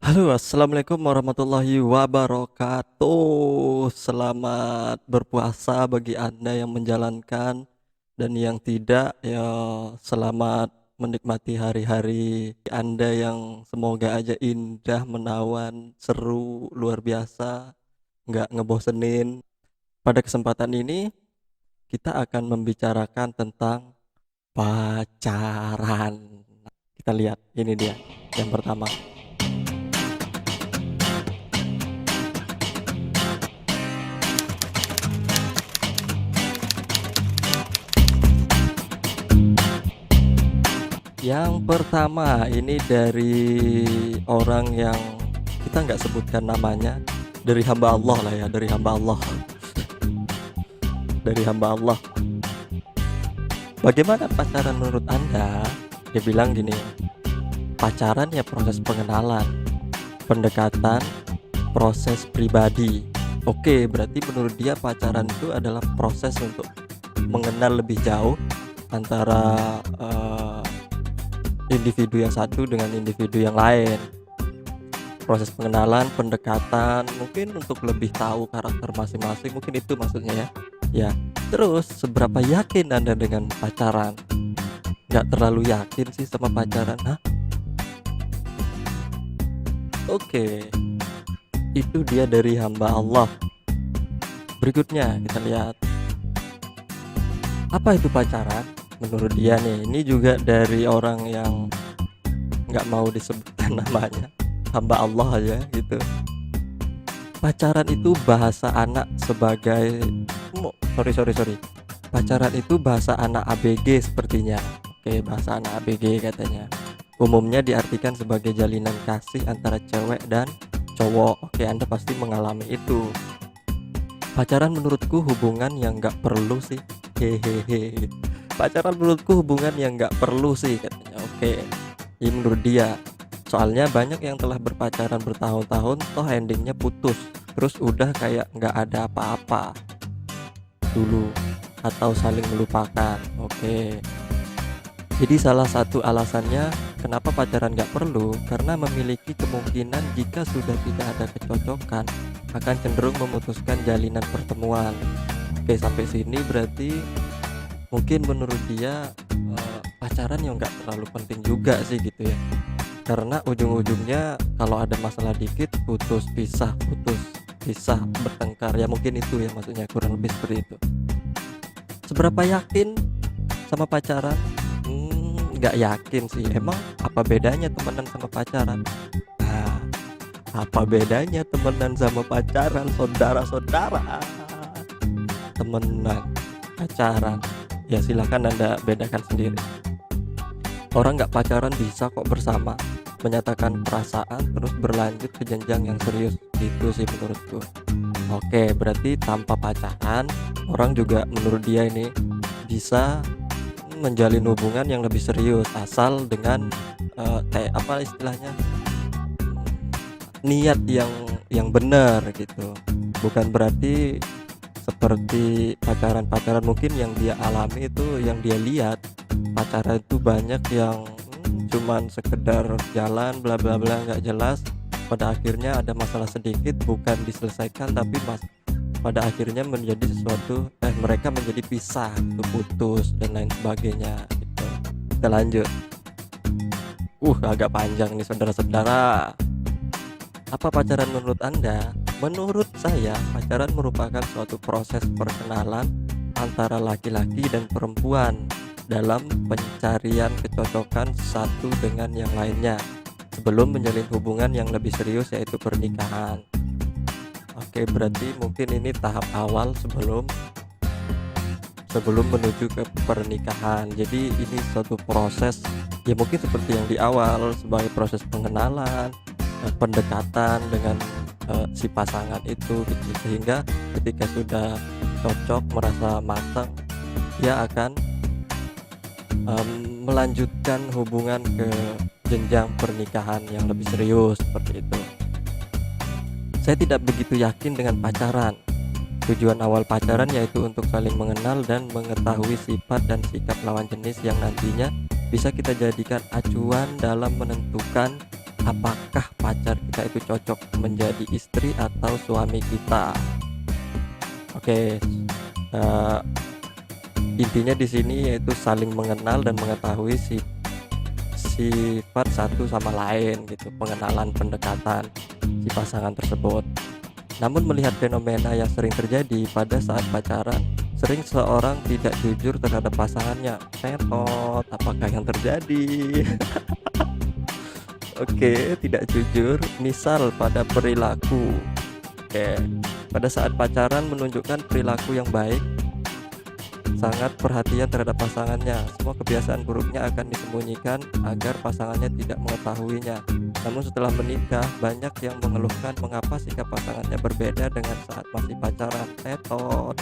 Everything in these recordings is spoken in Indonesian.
Halo, assalamualaikum warahmatullahi wabarakatuh. Selamat berpuasa bagi Anda yang menjalankan dan yang tidak, ya selamat menikmati hari-hari Anda yang semoga aja indah, menawan, seru, luar biasa, nggak ngebosenin. Pada kesempatan ini kita akan membicarakan tentang pacaran. Kita lihat, ini dia yang pertama. Yang pertama ini dari orang yang kita nggak sebutkan namanya, dari hamba Allah lah ya, dari hamba Allah, dari hamba Allah. Bagaimana pacaran menurut Anda? Dia bilang gini, pacaran ya proses pengenalan, pendekatan, proses pribadi. Oke, berarti menurut dia pacaran itu adalah proses untuk mengenal lebih jauh antara individu yang satu dengan individu yang lain. Proses pengenalan, pendekatan, mungkin untuk lebih tahu karakter masing-masing, mungkin itu maksudnya ya. Ya, terus seberapa yakin Anda dengan pacaran? Nggak terlalu yakin sih sama pacaran, hah? Oke, itu dia dari hamba Allah. Berikutnya kita lihat, apa itu pacaran? Menurut dia nih, ini juga dari orang yang nggak mau disebutkan namanya, hamba Allah aja gitu. Pacaran itu bahasa anak sebagai sorry. Pacaran itu bahasa anak ABG sepertinya. Oke, bahasa anak ABG katanya. Umumnya diartikan sebagai jalinan kasih antara cewek dan cowok. Oke, Anda pasti mengalami itu. Pacaran menurutku hubungan yang nggak perlu sih. Hehehe. Pacaran menurutku hubungan yang nggak perlu sih katanya. Oke, ini menurut dia. Soalnya banyak yang telah berpacaran bertahun-tahun, toh endingnya putus, terus udah kayak nggak ada apa-apa dulu, atau saling melupakan. Oke, jadi salah satu alasannya kenapa pacaran nggak perlu, karena memiliki kemungkinan jika sudah tidak ada kecocokan, akan cenderung memutuskan jalinan pertemuan. Oke, sampai sini berarti mungkin menurut dia pacaran yang nggak terlalu penting juga sih gitu ya, karena ujung-ujungnya kalau ada masalah dikit putus, pisah, bertengkar ya, mungkin itu ya maksudnya, kurang lebih seperti itu. Seberapa yakin sama pacaran? Nggak yakin sih. Emang apa bedanya temenan sama pacaran? Nah, apa bedanya temenan sama pacaran, saudara-saudara? Temenan, pacaran, ya silakan Anda bedakan sendiri. Orang nggak pacaran bisa kok bersama, menyatakan perasaan, terus berlanjut ke jenjang yang serius. Itu sih menurutku. Oke, berarti tanpa pacaran orang juga menurut dia ini bisa menjalin hubungan yang lebih serius, asal dengan apa istilahnya, niat yang benar gitu. Bukan berarti seperti pacaran mungkin yang dia alami itu, yang dia lihat pacaran itu banyak yang cuman sekedar jalan bla bla bla nggak jelas, pada akhirnya ada masalah sedikit bukan diselesaikan tapi pada akhirnya menjadi sesuatu, mereka menjadi pisah gitu, putus dan lain sebagainya gitu. Kita lanjut, agak panjang nih saudara-saudara. Apa pacaran menurut Anda? Menurut saya pacaran merupakan suatu proses perkenalan antara laki-laki dan perempuan dalam pencarian kecocokan satu dengan yang lainnya sebelum menjalin hubungan yang lebih serius, yaitu pernikahan. Oke, berarti mungkin ini tahap awal sebelum menuju ke pernikahan. Jadi ini suatu proses ya, mungkin seperti yang di awal sebagai proses pengenalan, pendekatan dengan si pasangan itu gitu. Sehingga ketika sudah cocok, merasa matang, dia akan melanjutkan hubungan ke jenjang pernikahan yang lebih serius seperti itu. Saya tidak begitu yakin dengan pacaran. Tujuan awal pacaran yaitu untuk saling mengenal dan mengetahui sifat dan sikap lawan jenis yang nantinya bisa kita jadikan acuan dalam menentukan apakah pacar kita itu cocok menjadi istri atau suami kita. Oke, eee, intinya di sini yaitu saling mengenal dan mengetahui sifat satu sama lain gitu, pengenalan, pendekatan si pasangan tersebut. Namun melihat fenomena yang sering terjadi pada saat pacaran, sering seorang tidak jujur terhadap pasangannya. Tetot, apakah yang terjadi? Oke, tidak jujur, misal pada perilaku. Oke, pada saat pacaran menunjukkan perilaku yang baik, sangat perhatian terhadap pasangannya. Semua kebiasaan buruknya akan disembunyikan agar pasangannya tidak mengetahuinya. Namun setelah menikah, banyak yang mengeluhkan mengapa sikap pasangannya berbeda dengan saat masih pacaran. Tetot.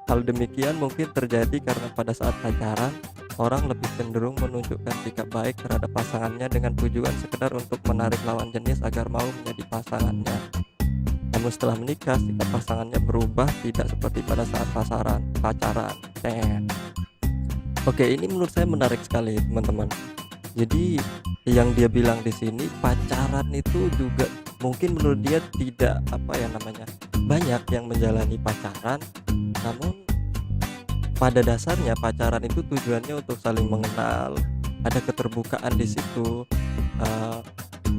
Hal demikian mungkin terjadi karena pada saat pacaran, orang lebih cenderung menunjukkan sikap baik terhadap pasangannya dengan tujuan sekedar untuk menarik lawan jenis agar mau menjadi pasangannya. Namun setelah menikah, sikap pasangannya berubah, tidak seperti pada saat pacaran. Oke, ini menurut saya menarik sekali, teman-teman. Jadi yang dia bilang di sini, pacaran itu juga mungkin menurut dia tidak banyak yang menjalani pacaran, namun pada dasarnya pacaran itu tujuannya untuk saling mengenal, ada keterbukaan di situ,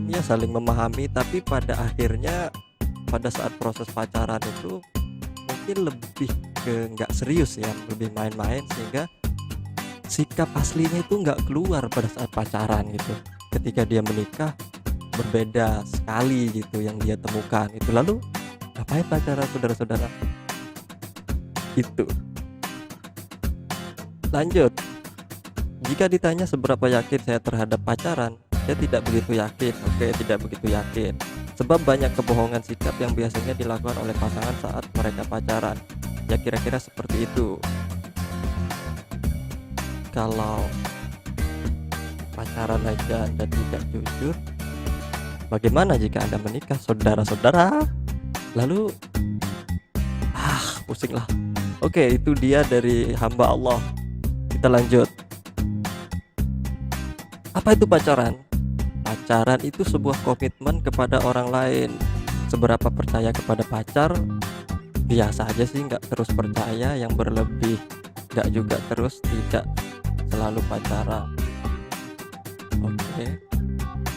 ya saling memahami. Tapi pada akhirnya pada saat proses pacaran itu mungkin lebih ke nggak serius ya, lebih main-main, sehingga sikap aslinya itu nggak keluar pada saat pacaran gitu. Ketika dia menikah berbeda sekali gitu yang dia temukan itu. Lalu ngapain pacaran, saudara-saudara? Itu. Lanjut. Jika ditanya seberapa yakin saya terhadap pacaran, saya tidak begitu yakin. Oke, tidak begitu yakin. Sebab banyak kebohongan sikap yang biasanya dilakukan oleh pasangan saat mereka pacaran. Ya kira-kira seperti itu. Kalau pacaran aja Anda tidak jujur, bagaimana jika Anda menikah, saudara-saudara? Lalu pusing lah. Oke, itu dia dari hamba Allah. Kita lanjut. Apa itu pacaran? Pacaran itu sebuah komitmen kepada orang lain. Seberapa percaya kepada pacar? Biasa aja sih, nggak terus percaya yang berlebih, nggak juga terus tidak selalu pacaran. Oke.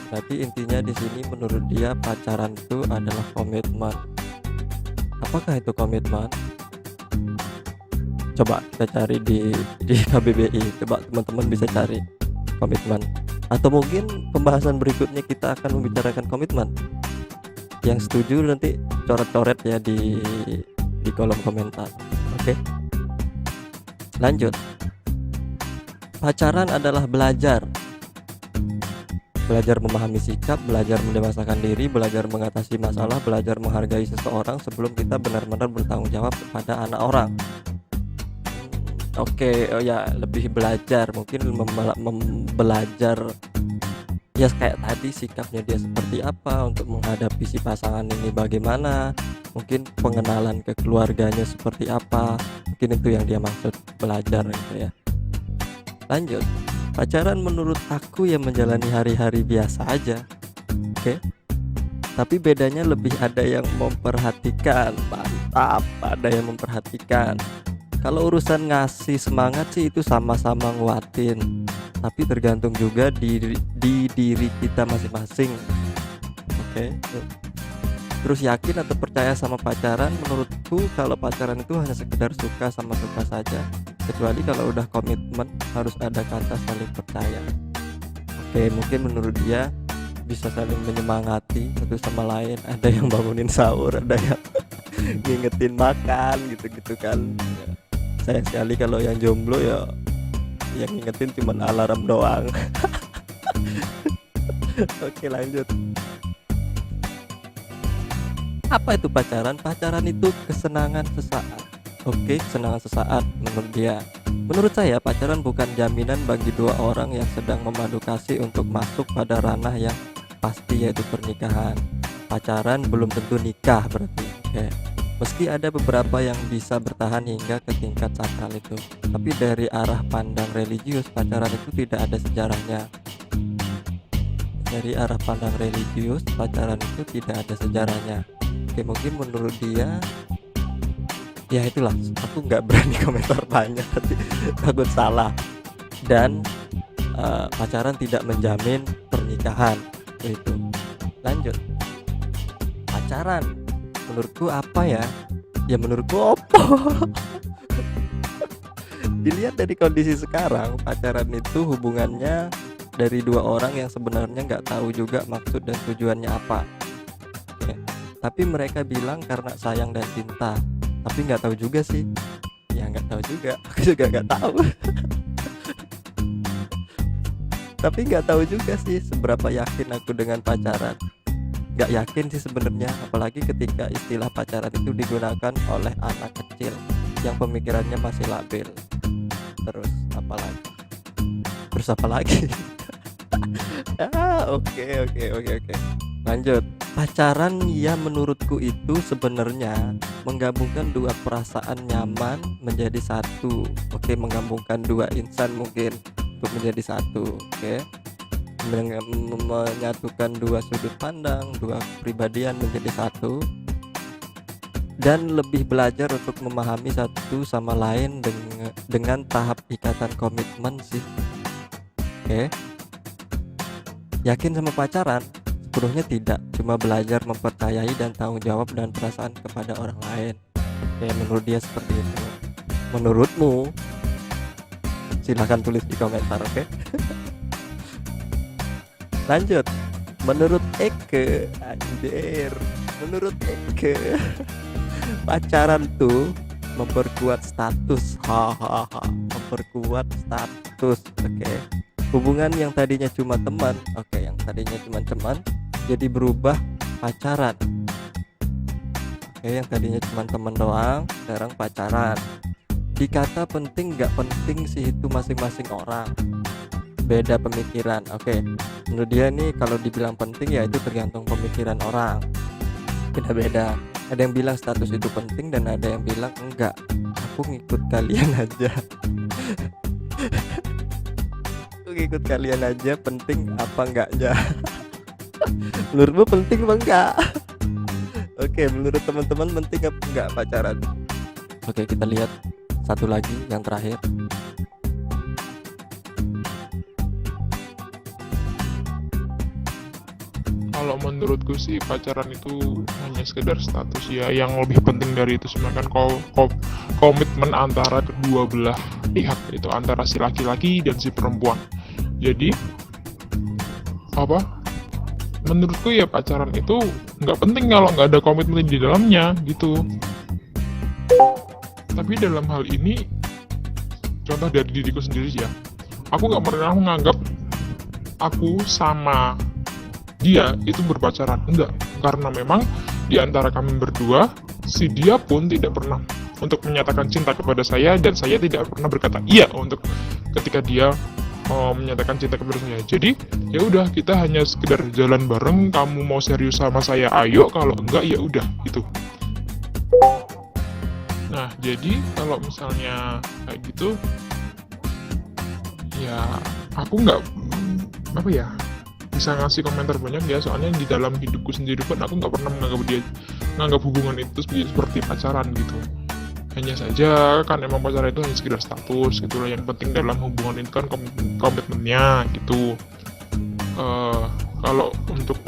Berarti intinya di sini menurut dia pacaran itu adalah komitmen. Apakah itu komitmen? Coba kita cari di KBBI. Coba teman-teman bisa cari komitmen. Atau mungkin pembahasan berikutnya kita akan membicarakan komitmen. Yang setuju nanti coret-coret ya di kolom komentar. Oke. Lanjut. Pacaran adalah belajar. Belajar memahami sikap, belajar mendewasakan diri, belajar mengatasi masalah, belajar menghargai seseorang sebelum kita benar-benar bertanggung jawab kepada anak orang. Oke, ya lebih belajar, mungkin belajar ya kayak tadi sikapnya dia seperti apa, untuk menghadapi si pasangan ini bagaimana, mungkin pengenalan ke keluarganya seperti apa, mungkin itu yang dia maksud belajar gitu ya. Lanjut. Pacaran menurut aku ya menjalani hari-hari biasa aja. Oke. Tapi bedanya lebih ada yang memperhatikan. Mantap, ada yang memperhatikan. Kalau urusan ngasih semangat sih itu sama-sama nguatin. Tapi tergantung juga di diri kita masing-masing. Oke. Terus yakin atau percaya sama pacaran? Menurutku kalau pacaran itu hanya sekedar suka sama suka saja. Kecuali kalau udah komitmen harus ada kata saling percaya. Oke, mungkin menurut dia bisa saling menyemangati satu sama lain. Ada yang bangunin sahur, ada yang ngingetin makan gitu-gitu kan. Sayang sekali kalau yang jomblo ya yang ngingetin cuman alarm doang. Oke, lanjut. Apa itu pacaran? Pacaran itu kesenangan sesaat. Oke, kesenangan sesaat menurut dia. Menurut saya pacaran bukan jaminan bagi dua orang yang sedang memadu kasih untuk masuk pada ranah yang pasti, yaitu pernikahan. Pacaran belum tentu nikah berarti. Oke. Meski ada beberapa yang bisa bertahan hingga ke tingkat sakral itu, tapi dari arah pandang religius pacaran itu tidak ada sejarahnya. dari arah pandang religius, pacaran itu tidak ada sejarahnya. Oke, mungkin menurut dia, ya itulah, aku nggak berani komentar banyak, nanti takut salah. Dan pacaran tidak menjamin pernikahan. Itu. Lanjut. Pacaran, menurutku apa ya? Ya menurutku apa? Dilihat dari kondisi sekarang, pacaran itu hubungannya dari dua orang yang sebenarnya nggak tahu juga maksud dan tujuannya apa. Oke. Tapi mereka bilang karena sayang dan cinta. Tapi nggak tahu juga sih. Ya nggak tahu juga. Aku juga nggak tahu. Tapi nggak tahu juga sih seberapa yakin aku dengan pacaran. Nggak yakin sih sebenarnya, apalagi ketika istilah pacaran itu digunakan oleh anak kecil yang pemikirannya masih labil. Terus apa lagi? Oke. Lanjut. Pacaran ya menurutku itu sebenarnya menggabungkan dua perasaan nyaman menjadi satu. Oke, menggabungkan dua insan mungkin untuk menjadi satu. Oke. Menyatukan dua sudut pandang, dua kepribadian menjadi satu, dan lebih belajar untuk memahami satu sama lain dengan tahap ikatan komitmen sih. Oke. Yakin sama pacaran? Sepenuhnya tidak, cuma belajar mempercayai dan tanggung jawab dan perasaan kepada orang lain. Oke, menurut dia seperti itu. Menurutmu? Silahkan tulis di komentar, oke? Lanjut. Menurut Eke, anjir. Menurut Eke, pacaran tuh memperkuat status. Hahaha. Memperkuat status, oke. Hubungan yang tadinya cuma teman, yang tadinya cuma teman jadi berubah pacaran. Yang tadinya cuma teman doang, sekarang pacaran. Dikata penting nggak penting sih itu masing-masing orang. Beda pemikiran. Menurut dia nih kalau dibilang penting ya itu tergantung pemikiran orang. Beda-beda. Ada yang bilang status itu penting dan ada yang bilang enggak. Aku ngikut kalian aja. Ikut kalian aja, penting apa enggaknya. Menurutmu penting apa enggak? Menurut teman-teman penting apa enggak pacaran? Kita lihat satu lagi yang terakhir. Kalau menurutku sih pacaran itu hanya sekedar status ya. Yang lebih penting dari itu sebenarnya kan komitmen antara kedua belah pihak, itu antara si laki-laki dan si perempuan. Jadi menurutku ya pacaran itu nggak penting kalau nggak ada komitmen di dalamnya gitu. Tapi dalam hal ini, contoh dari diriku sendiri ya, aku nggak pernah menganggap aku sama dia itu berpacaran, enggak, karena memang di antara kami berdua, si dia pun tidak pernah untuk menyatakan cinta kepada saya, dan saya tidak pernah berkata iya untuk ketika dia menyatakan cinta kepada saya. Jadi ya udah, kita hanya sekedar jalan bareng. Kamu mau serius sama saya, ayo, kalau enggak ya udah gitu. Nah, jadi kalau misalnya kayak gitu, ya aku nggak bisa ngasih komentar banyak ya, soalnya di dalam hidupku sendiri pun aku nggak pernah menganggap hubungan itu seperti pacaran gitu. Hanya saja kan emang pacaran itu hanya sekedar status gitu loh. Yang penting dalam hubungan itu kan komitmennya gitu. Kalau untuk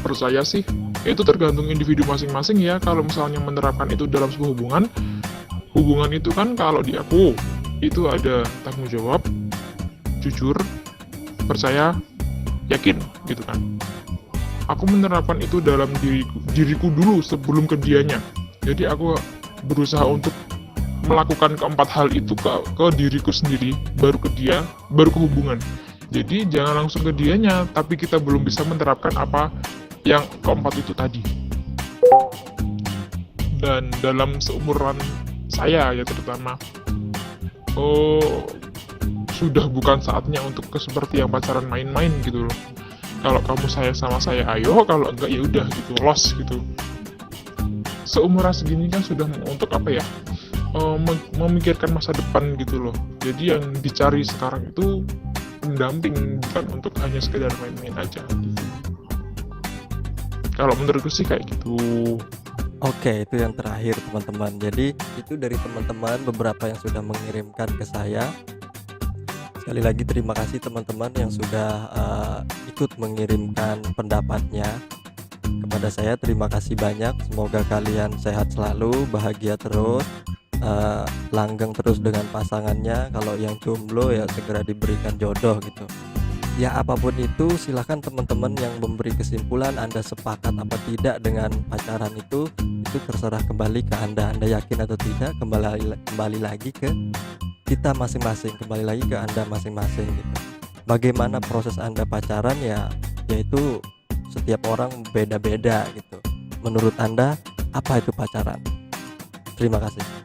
percaya sih itu tergantung individu masing-masing ya. Kalau misalnya menerapkan itu dalam sebuah hubungan itu kan kalau di aku itu ada tanggung jawab, jujur, percaya, yakin gitu kan. Aku menerapkan itu dalam diriku dulu sebelum ke dianya. Jadi aku berusaha untuk melakukan keempat hal itu ke diriku sendiri, baru ke dia, baru ke hubungan. Jadi jangan langsung ke dianya, tapi kita belum bisa menerapkan apa yang keempat itu tadi. Dan dalam seumuran saya ya terutama, sudah bukan saatnya untuk seperti yang pacaran main-main gitu loh. Kalau kamu sayang sama saya, ayo, kalau enggak ya udah gitu, lost gitu. Seumuran segini kan sudah untuk memikirkan masa depan gitu loh. Jadi yang dicari sekarang itu pendamping, bukan untuk hanya sekedar main-main aja gitu. Kalau menurutku sih kayak gitu. Oke, itu yang terakhir teman-teman. Jadi itu dari teman-teman beberapa yang sudah mengirimkan ke saya. Sekali lagi terima kasih teman-teman yang sudah ikut mengirimkan pendapatnya kepada saya. Terima kasih banyak. Semoga kalian sehat selalu, bahagia terus, langgeng terus dengan pasangannya. Kalau yang jomblo ya segera diberikan jodoh gitu. Ya apapun itu silahkan teman-teman yang memberi kesimpulan Anda sepakat apa tidak dengan pacaran itu terserah kembali ke Anda. Anda yakin atau tidak kembali lagi ke kita masing-masing, kembali lagi ke Anda masing-masing gitu. Bagaimana proses Anda pacaran ya yaitu setiap orang beda-beda gitu. Menurut Anda apa itu pacaran? Terima kasih.